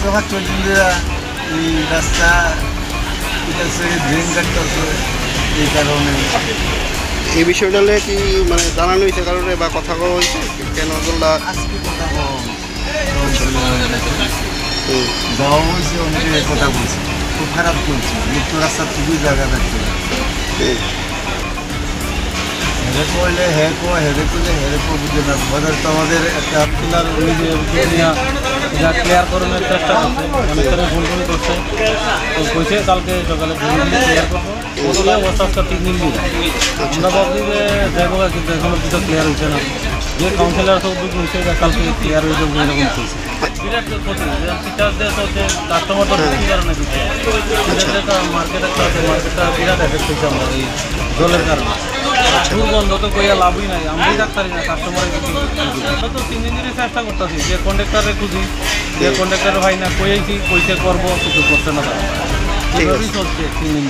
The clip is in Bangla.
সকাল 40 দিন এই রাস্তা ড্রেন কাটতেছে এই কারণে। এই বিষয়টা নিয়ে কি মানে জানানো হয়েছে কারণে বা কথা বলা হয়েছে কেন বললা? আজকে কথা যাওয়া হয়েছে, অনেকে কথা বলছে, খুব খারাপ চলছে, মুক্ত রাস্তা খুবই জায়গা থাকছে। হেরে করলে হ্যাঁ কো, হেরে করলে হেরে কো বুঝে না। বাজার তো আমাদের একটা পিলার ওই যে যা ক্লিয়ার করানোর চেষ্টা করছে, অনেকখানে ভুল করছে। তো কইছে কালকে সকালে ক্লিয়ার করবো, ওগুলো অবস্থা 3 দিন দিন। আমরা ভাবছি যে যাইব, কিন্তু এখনো কিছু ক্লিয়ার হচ্ছে না। যে কাউন্সিলর সব উদ্যোগ হয়েছে কালকে ক্লিয়ার হয়ে যাবে এরকম চলছে। বিরাট ক্ষতি, টিচারদের তো যে কাস্টমার তো বিক্রি করে না দিচ্ছে, মার্কেট একটা আছে, মার্কেটটা বিরাট এফেক্ট হয়েছে আমরা এই জলের কারণে। দুর্গন্ধ তো কইয়া লাভই নাই, আমরাই ডাক্তারি না, কাস্টমারের কিছু। আমরা তো 3 দিন ধরে চেষ্টা করতেছি যে কন্ডাক্টারে খুঁজি, যে কন্ডাক্টারে ভাই না কইছি কইতে করবো, কিছু করছে না তারা। এইভাবেই চলছে 3 দিন।